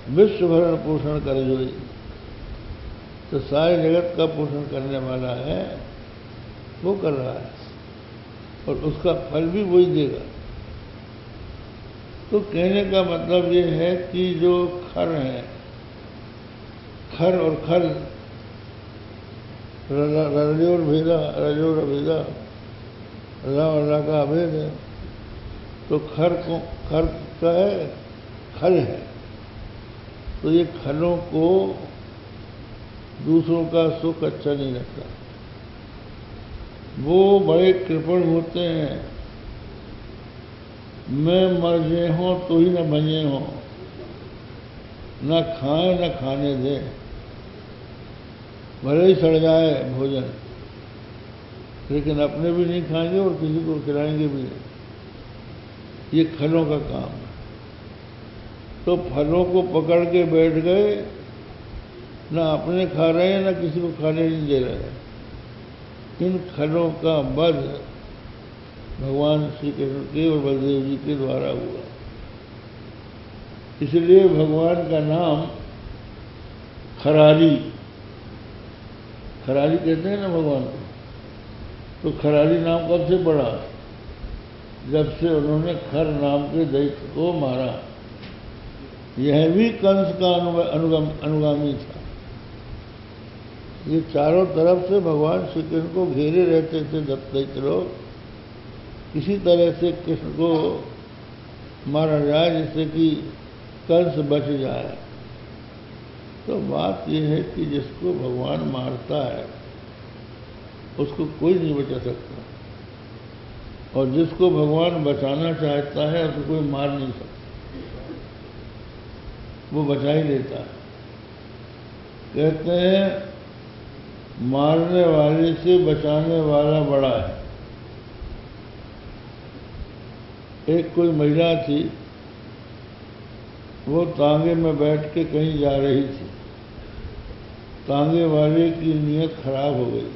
विश्व भरण पोषण कर जोई, तो सारे जगत का पोषण करने वाला है, वो कर रहा है और उसका फल भी वही देगा। तो कहने का मतलब ये है कि जो खर है, खर और खल रजोर भेदा, रजोर अभेदा, रा और रा का अभेद है। तो खर का है, खल है। तो ये खलों को दूसरों का सुख अच्छा नहीं लगता, वो बड़े कृपण होते हैं। मैं मर जे हों तो ही न बने हों, न खाएं न खाने दें, भले ही सड़ जाए भोजन, लेकिन अपने भी नहीं खाएंगे और किसी को खिलाएंगे भी नहीं। ये खलों का काम है। तो फलों को पकड़ के बैठ गए, ना अपने खा रहे हैं ना किसी को खाने नहीं दे रहे हैं। इन खलों का वध भगवान श्री कृष्ण के और बलदेव जी के द्वारा हुआ। इसलिए भगवान का नाम खरारी, खरारी कहते हैं ना भगवान को। तो खरारी नाम कब से पड़ा? जब से उन्होंने खर नाम के दैत्य को मारा। यह भी कंस का अनुगामी था। ये चारों तरफ से भगवान श्री कृष्ण को घेरे रहते थे दैत्य लोग, किसी तरह से कृष्ण को मारा जाए जिससे कि कंस बच जाए। तो बात यह है कि जिसको भगवान मारता है उसको कोई नहीं बचा सकता, और जिसको भगवान बचाना चाहता है उसको कोई मार नहीं सकता, वो बचा ही लेता है। कहते हैं मारने वाले से बचाने वाला बड़ा है। एक कोई महिला थी, वो तांगे में बैठ के कहीं जा रही थी। तांगे वाले की नीयत खराब हो गई।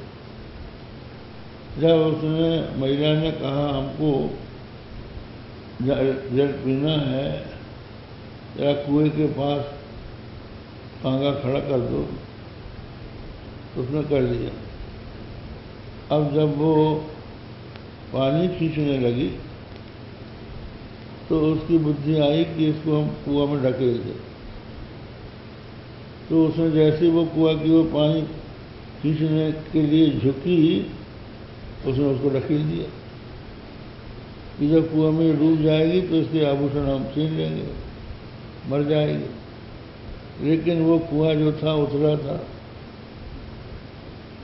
जब उसने महिला ने कहा हमको जल पीना है, या कुएं के पास तांगा खड़ा कर दो, तो उसने कर दिया। अब जब वो पानी खींचने लगी तो उसकी बुद्धि आई कि इसको हम कुआं में ढकेल दें। तो उसने जैसे वो कुआं की वो पानी खींचने के लिए झुकी, उसने उसको ढकेल दिया कि जब कुआं में डूब जाएगी तो इसके आभूषण हम छीन लेंगे, मर जाएगी। लेकिन वो कुआं जो था उतरा था,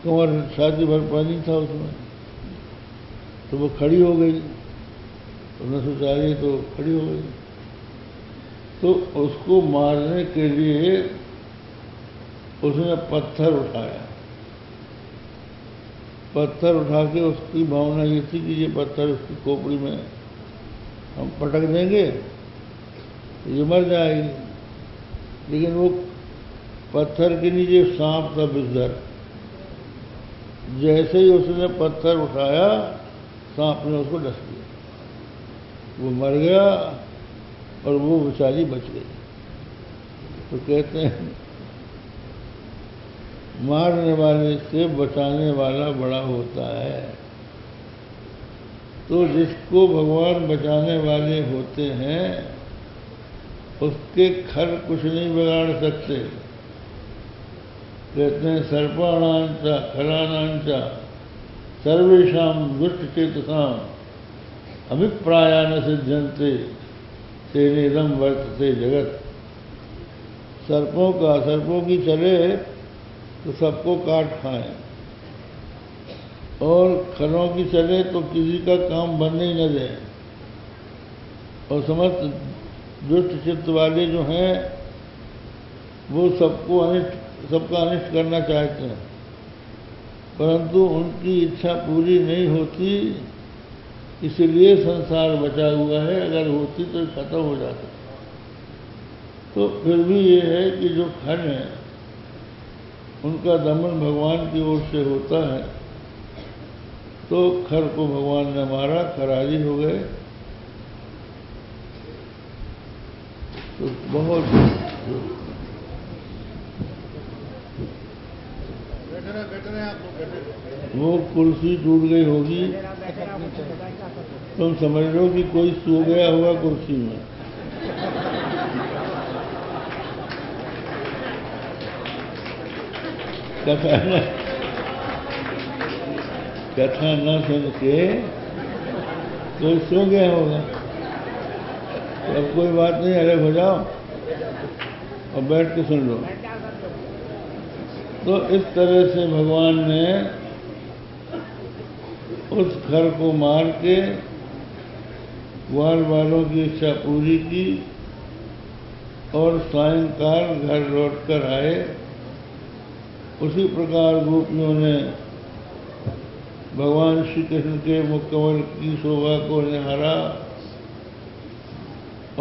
कमर छाती भर पानी था उसमें, तो वो खड़ी हो गई। उसने सोचा ये तो खड़ी हो गई। तो उसको मारने के लिए उसने पत्थर उठाया। पत्थर उठा के उसकी भावना ये थी कि ये पत्थर उसकी खोपड़ी में हम पटक देंगे, ये मर जाएगी। लेकिन वो पत्थर के नीचे सांप था बिस्तर। जैसे ही उसने पत्थर उठाया, सांप ने उसको डस दिया, वो मर गया और वो बेचारी बच गई। तो कहते हैं मारने वाले से बचाने वाला बड़ा होता है। तो जिसको भगवान बचाने वाले होते हैं उसके खर कुछ नहीं बिगाड़ सकते। कहते हैं सर्पाणांचा खलानांचा सर्वेषां दुष्टचेतसां अभिप्रायान सिद्ध्यन्ते तेनेदं वर्तते जगत। सर्पों की चले तो सबको काट खाएं, और खरों की चले तो किसी का काम बनने ही न दें। और समस्त दुष्ट चित्त वाले जो हैं वो सबका अनिष्ट करना चाहते हैं, परंतु उनकी इच्छा पूरी नहीं होती, इसलिए संसार बचा हुआ है। अगर होती तो खत्म हो जाता। तो फिर भी ये है कि जो खर हैं उनका दमन भगवान की ओर से होता है। तो खर को भगवान ने मारा, खरारी हो गए। तो बहुत वो कुर्सी टूट गई होगी, तुम समझ लो कि कोई सो गया होगा कुर्सी में। कथा न सुन के कोई सो गया होगा। तो अब कोई बात नहीं, अलग हो जाओ और बैठ के सुन लो। तो इस तरह से भगवान ने उस खर को मार के ग्वाल वालों की इच्छा पूरी की और सायंकाल घर लौटकर आए। उसी प्रकार गोपियों ने भगवान श्री कृष्ण के मुखकमल की शोभा को निहारा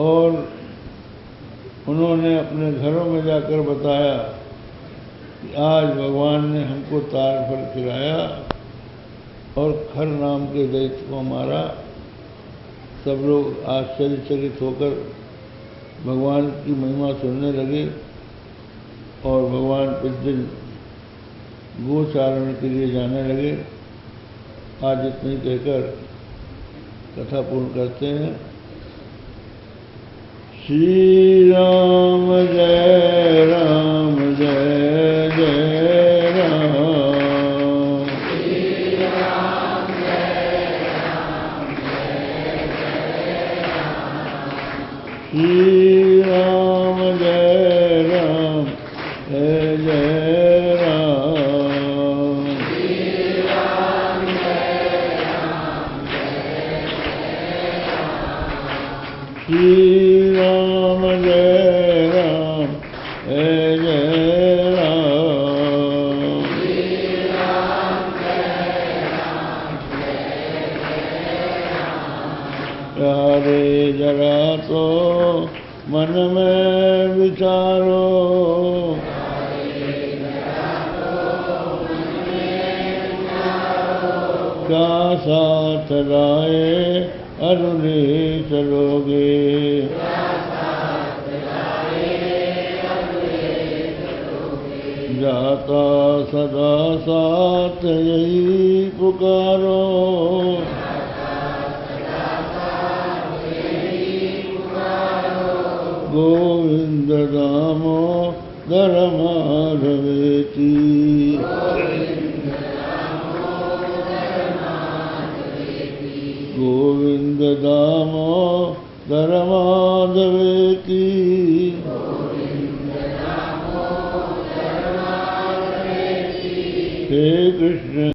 और उन्होंने अपने घरों में जाकर बताया कि आज भगवान ने हमको तार फल खिलाया और खर नाम के दैत्य को मारा। सब लोग आश्चर्यचकित होकर भगवान की महिमा सुनने लगे और भगवान प्रतिदिन गोचारण के लिए जाने लगे। आज इतनी कहकर कथा पूर्ण करते हैं। श्री राम जय राम जय जय राम। श्री राम जय राम जय जय राम। श्री राम जय राम जय जय राम। श्री राम जय राम जय जय राम। श्री राम जय राम जय जय राम। श्री राम जय राम जय जय राम। प्यारे जरा तो मन में विचारो, क्या साथ लाए अरुणे चलोगे। जाता सदा साथ यही पुकारो, गोविंद दामोदर माधवेति। गोविंद दामोदर माधवेति। हे कृष्ण